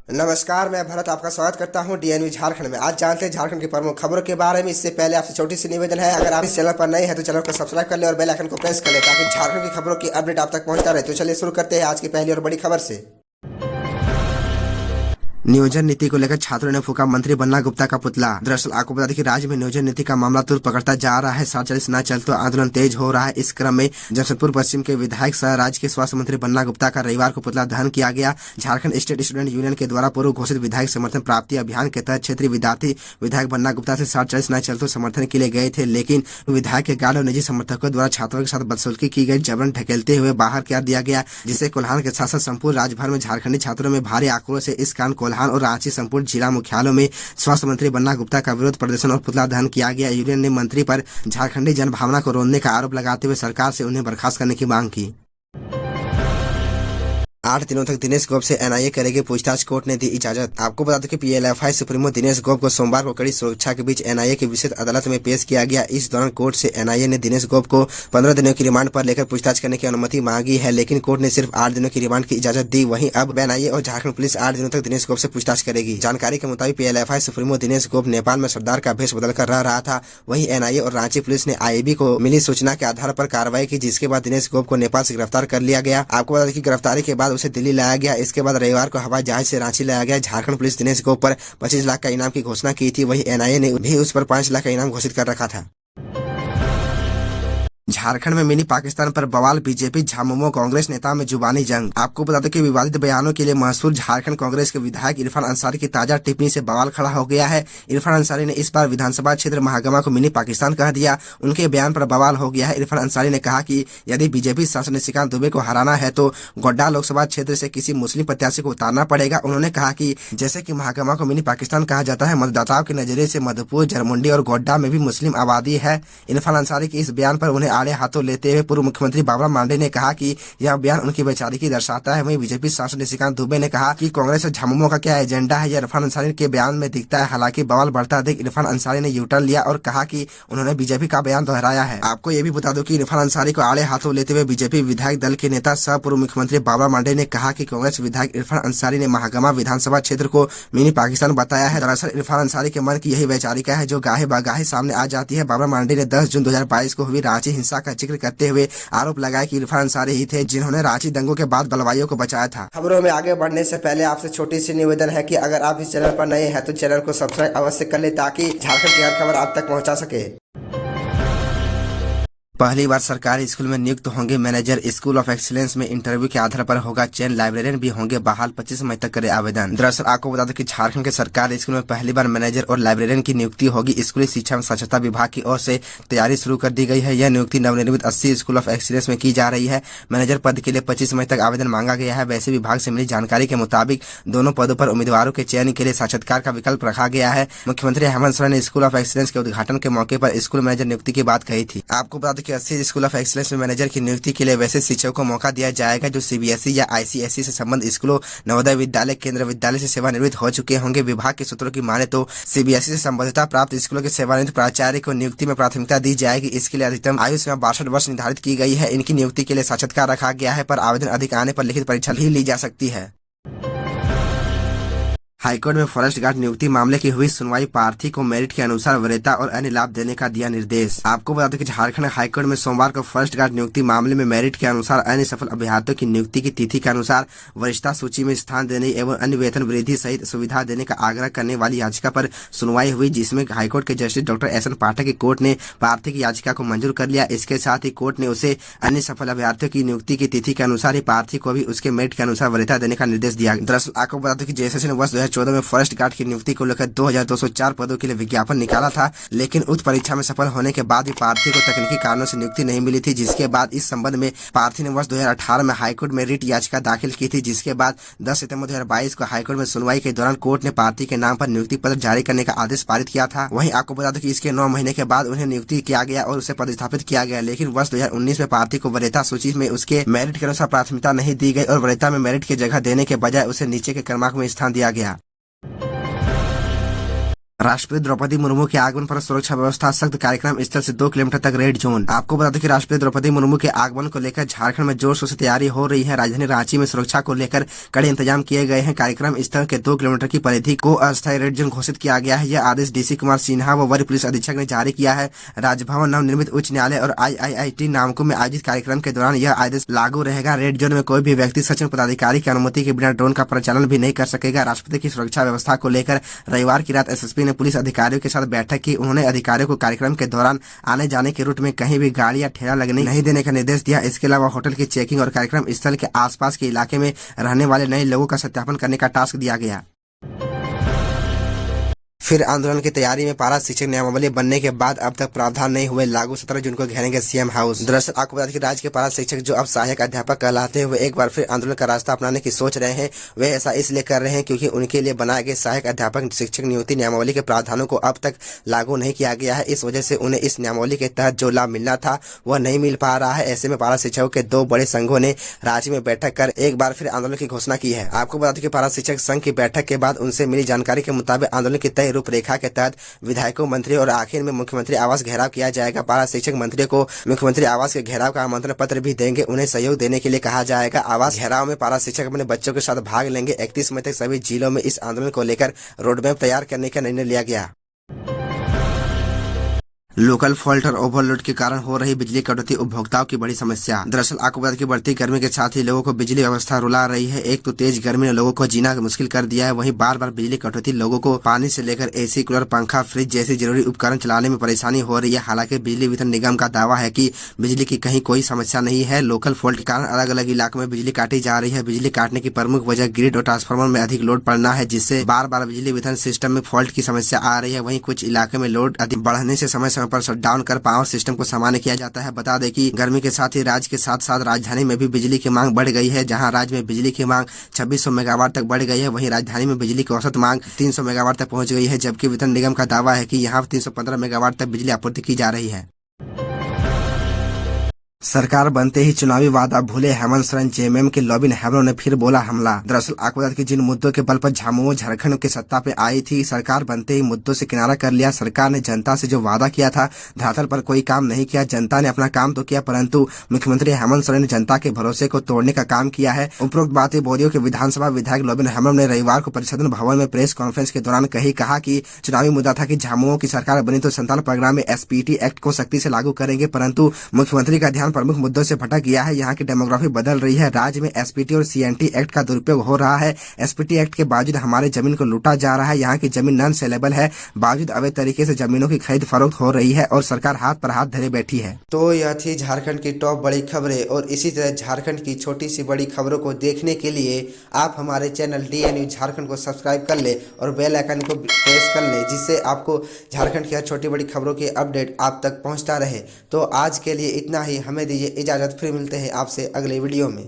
नमस्कार, मैं भरत आपका स्वागत करता हूं डीएनवी झारखंड में। आज जानते हैं झारखंड की प्रमुख खबरों के बारे में। इससे पहले आपसे छोटी सी निवेदन है, अगर आप इस चैनल पर नए हैं तो चैनल को सब्सक्राइब कर ले और बेल आइकन को प्रेस कर ले ताकि झारखंड की खबरों की अपडेट आप तक पहुंचता रहे। तो चलिए शुरू करते हैं आज की पहली और बड़ी खबर से। नियोजन नीति को लेकर छात्रों ने फूका मंत्री बन्ना गुप्ता का पुतला। दरअसल आपको बता दें कि राज्य में नियोजन नीति का मामला तुर पकड़ता जा रहा है। 47 न चलते आंदोलन तेज हो रहा है। इस क्रम में जमशेदपुर पश्चिम के विधायक सह राज्य के स्वास्थ्य मंत्री बन्ना गुप्ता का रविवार को पुतला दहन किया गया। झारखंड स्टेट स्टूडेंट यूनियन के द्वारा पूर्व घोषित विधायक समर्थन प्राप्ति अभियान के तहत क्षेत्रीय विद्यार्थी विधायक बन्ना गुप्ता से 47 न चलते समर्थन के लिए गए थे, लेकिन विधायक के गार्ड और निजी समर्थकों द्वारा छात्रों के साथ बदसलूकी की गई। जबरन ढकेलते हुए बाहर कर दिया गया, जिससे कोल्हान के साथ साथ संपूर्ण राज्य भर में झारखंडी छात्रों में भारी आक्रोश है। इस कारण कोल्हान और रांची संपूर्ण जिला मुख्यालयों में स्वास्थ्य मंत्री बन्ना गुप्ता का विरोध प्रदर्शन और पुतला दहन किया गया। यूनियन ने मंत्री पर झारखंडी जनभावना को रोनने का आरोप लगाते हुए सरकार से उन्हें बर्खास्त करने की मांग की। 8 दिनों तक दिनेश गोप से एनआईए करेगी पूछताछ, कोर्ट ने दी इजाजत। आपको बता दें कि पीएलएफआई सुप्रीमो दिनेश गोप को सोमवार को कड़ी सुरक्षा के बीच एनआईए की विशेष अदालत में पेश किया गया। इस दौरान कोर्ट से एनआईए ने दिनेश गोप को 15 दिनों की रिमांड पर लेकर पूछताछ करने की अनुमति मांगी है, लेकिन कोर्ट ने सिर्फ 8 दिनों की रिमांड की इजाजत दी। वहीं अब एनआईए और झारखंड पुलिस 8 दिनों तक दिनेश गोप से पूछताछ करेगी। जानकारी के मुताबिक पीएलएफआई सुप्रीमो दिनेश गोप नेपाल में सरदार का भेष बदलकर रह रहा था। वहीं एनआईए और रांची पुलिस ने आईबी को मिली सूचना के आधार पर कार्रवाई की, जिसके बाद दिनेश गोप को नेपाल से गिरफ्तार कर लिया गया। आपको बता दें कि गिरफ्तारी के बाद उसे दिल्ली लाया गया। इसके बाद रविवार को हवाई जहाज से रांची लाया गया। झारखंड पुलिस दिनेश गोप पर 25 लाख का इनाम की घोषणा की थी। वहीं एनआईए ने भी उस पर 5 लाख का इनाम घोषित कर रखा था। झारखंड में मिनी पाकिस्तान पर बवाल, बीजेपी झामुमो कांग्रेस नेता में जुबानी जंग। आपको बता दें कि विवादित बयानों के लिए मशहूर झारखंड कांग्रेस के विधायक इरफान अंसारी की ताजा टिप्पणी से बवाल खड़ा हो गया है। इरफान अंसारी ने इस बार विधानसभा क्षेत्र महागमा को मिनी पाकिस्तान कह दिया। उनके बयान पर बवाल हो गया है। इरफान अंसारी ने कहा कि यदि बीजेपी सांसद निशिकांत दुबे को हराना है तो गोड्डा लोकसभा क्षेत्र से किसी मुस्लिम प्रत्याशी को उतारना पड़ेगा। उन्होंने कहा कि जैसे कि महागमा को मिनी पाकिस्तान कहा जाता है, मतदाताओं के नजरिए से मधुपुर, जरमुंडी और गोड्डा में भी मुस्लिम आबादी है। इरफान अंसारी के इस बयान पर उन्हें आड़े हाथों लेते हुए पूर्व मुख्यमंत्री बाबूराम मांडे ने कहा कि यह बयान उनकी वैचारिकी दर्शाता है। वहीं बीजेपी सांसद निशिकांत दुबे ने कहा कि कांग्रेस और झामुमो का क्या एजेंडा है, यह इरफान अंसारी के बयान में दिखता है। हालांकि बवाल बढ़ता देख इरफान अंसारी ने यूटर्न लिया और कहा कि उन्होंने बीजेपी का बयान दोहराया है। आपको ये भी बता दो कि इरफान अंसारी को आड़े हाथों लेते हुए बीजेपी विधायक दल के नेता सह पूर्व मुख्यमंत्री बाबूराम मांडे ने कहा कि कांग्रेस विधायक इरफान अंसारी ने महागमा विधानसभा क्षेत्र को मिनी पाकिस्तान बताया है। दरअसल इरफान अंसारी के मन की यही वैचारिका है जो गाहे बागाहे सामने आ जाती है। बाबूराम मांडे ने 10 जून 2022 को हुई रांची हिंसा का जिक्र करते हुए आरोप लगाया कि इरफान अंसारी ही थे जिन्होंने रांची दंगों के बाद बलवाइयों को बचाया था। खबरों में आगे बढ़ने से पहले आपसे छोटी सी निवेदन है कि अगर आप इस चैनल पर नए हैं तो चैनल को सब्सक्राइब अवश्य कर ले ताकि झारखंड की हर खबर आप तक पहुंचा सके। पहली बार सरकारी स्कूल में नियुक्त होंगे मैनेजर। स्कूल ऑफ एक्सीलेंस में इंटरव्यू के आधार पर होगा चयन। लाइब्रेरियन भी होंगे बहाल। 25 मई तक करे आवेदन। दरअसल आपको बता दें कि झारखंड के सरकारी स्कूल में पहली बार मैनेजर और लाइब्रेरियन की नियुक्ति होगी। स्कूली शिक्षा एवं स्वच्छता विभाग की ओर से तैयारी शुरू कर दी गई है। यह नियुक्ति नवनिर्मित 80 स्कूल ऑफ एक्सीलेंस में की जा रही है। मैनेजर पद के लिए 25 मई तक आवेदन मांगा गया है। वैसे विभाग से मिली जानकारी के मुताबिक दोनों पदों पर उम्मीदवारों के चयन के लिए साक्षात्कार का विकल्प रखा गया है। मुख्यमंत्री हेमंत सोरेन ने स्कूल ऑफ एक्सीलेंस के उद्घाटन के मौके पर स्कूल मैनेजर नियुक्ति की बात कही थी। आपको बता दें कि 80 स्कूल ऑफ एक्सीलेंस में मैनेजर की नियुक्ति के लिए वैसे शिक्षकों को मौका दिया जाएगा जो सीबीएसई या आईसीएसई से संबंधित स्कूलों, नवोदय विद्यालय, केंद्र विद्यालय से सेवानिवृत्त हो चुके होंगे। विभाग के सूत्रों की माने तो सीबीएसई से संबद्धता प्राप्त स्कूलों के सेवानिवृत्त प्राचार्य को नियुक्ति में प्राथमिकता दी जाएगी। इसके लिए अधिकतम आयु सीमा 62 वर्ष निर्धारित की गई है। इनकी नियुक्ति के लिए साक्षात्कार रखा गया है, पर आवेदन अधिक आने पर लिखित परीक्षा भी ली जा सकती है। हाईकोर्ट में फॉरेस्ट गार्ड नियुक्ति मामले की हुई सुनवाई। प्रार्थी को मेरिट के अनुसार वरीयता और अन्य लाभ देने का दिया निर्देश। आपको बता दें कि झारखंड हाईकोर्ट में सोमवार को फॉरेस्ट गार्ड नियुक्ति मामले में मेरिट के अनुसार अन्य सफल अभ्यर्थियों की नियुक्ति की तिथि के अनुसार वरिष्ठता सूची में स्थान देने एवं अन्य वेतन वृद्धि सहित सुविधा देने का आग्रह करने वाली याचिका पर सुनवाई हुई, जिसमें हाईकोर्ट के जस्टिस डॉक्टर एस एन पाठक की कोर्ट ने प्रार्थी की याचिका को मंजूर कर लिया। इसके साथ ही कोर्ट ने उसे अन्य सफल अभ्यर्थियों की नियुक्ति की तिथि के अनुसार ही प्रार्थी को भी उसके मेरिट के अनुसार वरीयता देने का निर्देश दिया। दरअसल आपको बता दें कि जेएसएससी ने वर्ष 2014 में फॉरेस्ट गार्ड की नियुक्ति को लेकर 2204 पदों के लिए विज्ञापन निकाला था, लेकिन उक्त परीक्षा में सफल होने के बाद भी प्रार्थी को तकनीकी कारणों से नियुक्ति नहीं मिली थी। जिसके बाद इस संबंध में प्रार्थी ने वर्ष 2018 में हाईकोर्ट में रिट याचिका दाखिल की थी, जिसके बाद 10 सितंबर 2022 को हाईकोर्ट में सुनवाई के दौरान कोर्ट ने प्रार्थी के नाम पर नियुक्ति पत्र जारी करने का आदेश पारित किया था। वहीं आपको बता दें कि इसके 9 महीने के बाद उन्हें नियुक्ति किया गया और उसे पदस्थापित किया गया, लेकिन वर्ष 2019 में प्रार्थी को वरीयता सूची में उसके मेरिट के अनुसार प्राथमिकता नहीं दी गई और वरीयता में मेरिट की जगह देने के बजाय उसे नीचे के क्रमांक में स्थान दिया गया। राष्ट्रपति द्रौपदी मुर्मू के आगमन पर सुरक्षा व्यवस्था सख्त, कार्यक्रम स्थल से 2 किलोमीटर तक रेड जोन। आपको बता दें कि राष्ट्रपति द्रौपदी मुर्मू के आगमन को लेकर झारखंड में जोर शोर से तैयारी हो रही है। राजधानी रांची में सुरक्षा को लेकर कड़े इंतजाम किए गए हैं। कार्यक्रम स्थल के 2 किलोमीटर की परिधि को अस्थायी रेड जोन घोषित किया गया है। यह आदेश डीसी कुमार सिन्हा व वरीय पुलिस अधीक्षक ने जारी किया है। राजभवन, नवनिर्मित उच्च न्यायालय और IIIT नामकुम में आयोजित कार्यक्रम के दौरान यह आदेश लागू रहेगा। रेड जोन में कोई भी व्यक्ति सचिव पदाधिकारी की अनुमति के बिना ड्रोन का परिचालन भी नहीं कर सकेगा। राष्ट्रपति की सुरक्षा व्यवस्था को लेकर रविवार की रात SSP ने पुलिस अधिकारियों के साथ बैठक की। उन्होंने अधिकारियों को कार्यक्रम के दौरान आने जाने के रूट में कहीं भी गाड़ी या ठेला लगने नहीं देने का निर्देश दिया। इसके अलावा होटल की चेकिंग और कार्यक्रम स्थल के आसपास के इलाके में रहने वाले नए लोगों का सत्यापन करने का टास्क दिया गया। फिर आंदोलन की तैयारी में पारा शिक्षक नियमावली बनने के बाद अब तक प्रावधान नहीं हुए लागू। 17 जून को घेरेंगे सीएम हाउस। दरअसल आपको बता दें कि राज्य के पारा शिक्षक जो अब सहायक अध्यापक कहलाते हैं, वे एक बार फिर आंदोलन का रास्ता अपनाने की सोच रहे हैं। वे ऐसा इसलिए कर रहे हैं क्योंकि उनके लिए बनाए गए सहायक अध्यापक शिक्षक नियुक्ति नियमावली के प्रावधानों को अब तक लागू नहीं किया गया है। इस वजह से उन्हें इस नियमावली के तहत जो लाभ मिलना था वह नहीं मिल पा रहा है। ऐसे में पारा शिक्षकों के 2 बड़े संघों ने रांची में बैठक कर एक बार फिर आंदोलन की घोषणा की है। आपको बता दें कि पारा शिक्षक संघ की बैठक के बाद उनसे मिली जानकारी के मुताबिक आंदोलन की तय रूपरेखा के तहत विधायकों, मंत्री और आखिर में मुख्यमंत्री आवास घेराव किया जाएगा। पारा शिक्षक मंत्री को मुख्यमंत्री आवास के घेराव का आमंत्रण पत्र भी देंगे। उन्हें सहयोग देने के लिए कहा जाएगा। आवास घेराव में पारा शिक्षक अपने बच्चों के साथ भाग लेंगे। 31 मई तक सभी जिलों में इस आंदोलन को लेकर रोडमैप तैयार करने का निर्णय लिया गया। लोकल फॉल्ट और ओवरलोड के कारण हो रही बिजली कटौती उपभोक्ताओं की बड़ी समस्या। दरअसल आपको बता दें कि बढ़ती गर्मी के साथ ही लोगों को बिजली व्यवस्था रुला रही है। एक तो तेज गर्मी ने लोगों को जीना मुश्किल कर दिया है, वहीं बार बार बिजली कटौती लोगों को पानी से लेकर AC, कूलर, पंखा, फ्रिज जैसे जरूरी उपकरण चलाने में परेशानी हो रही है। हालांकि बिजली वितरण निगम का दावा है कि बिजली की कहीं कोई समस्या नहीं है। लोकल फॉल्ट के कारण अलग अलग इलाकों में बिजली काटी जा रही है। बिजली काटने की प्रमुख वजह ग्रिड और ट्रांसफार्मर में अधिक लोड पड़ना है, जिससे बार बार बिजली वितरण सिस्टम में फॉल्ट की समस्या आ रही है। वहीं कुछ इलाके में लोड अधिक बढ़ने से समय समय पर शटडाउन कर पावर सिस्टम को सामान्य किया जाता है। बता दें कि गर्मी के साथ ही राज्य के साथ साथ राजधानी में भी बिजली की मांग बढ़ गई है। जहां राज्य में बिजली की मांग 2600 मेगावाट तक बढ़ गई है, वहीं राजधानी में बिजली की औसत मांग 300 मेगावाट तक पहुंच गई है। जबकि वितरण निगम का दावा है कि यहां 315 मेगावाट तक बिजली आपूर्ति की जा रही है। सरकार बनते ही चुनावी वादा भूले हेमंत सोरेन, JMM के लॉबिन हैमरों ने फिर बोला हमला। दरअसल आपको बता दें कि जिन मुद्दों के बल पर झामुमो झारखंड के सत्ता पे आई थी, सरकार बनते ही मुद्दों से किनारा कर लिया। सरकार ने जनता से जो वादा किया था धरातल पर कोई काम नहीं किया। जनता ने अपना काम तो किया, परंतु मुख्यमंत्री हेमंत सोरेन ने जनता के भरोसे को तोड़ने का काम किया है। उपरोक्त बातें बोरियो के विधानसभा विधायक लॉबिन हैमरों ने रविवार को परिषद भवन में प्रेस कॉन्फ्रेंस के दौरान कहा कि चुनावी मुद्दा था कि झामुमो की सरकार बनी तो संतान प्रोग्राम में SPT एक्ट को सख्ती से लागू करेंगे, परंतु मुख्यमंत्री का ध्यान प्रमुख मुद्दों से भटक गया है। यहाँ की डेमोग्राफी बदल रही है। राज्य में SPT और CNT एक्ट का दुरुपयोग हो रहा है। SPT एक्ट के बावजूद हमारे जमीन को लूटा जा रहा है। यहाँ की जमीन नॉन सेलेबल है, बावजूद अवैध तरीके से जमीनों की खरीद फरोख्त हो रही है और सरकार हाथ पर हाथ धरे बैठी है। तो यह थी झारखंड की टॉप बड़ी खबरें, और इसी तरह झारखंड की छोटी सी बड़ी खबरों को देखने के लिए आप हमारे चैनल DN झारखंड को सब्सक्राइब कर ले और बेल आइकन को प्रेस कर ले, जिससे आपको झारखंड की छोटी बड़ी खबरों के अपडेट आप तक पहुँचता रहे। तो आज के लिए इतना ही, हमें दीजिए इजाजत। फिर मिलते हैं आपसे अगले वीडियो में।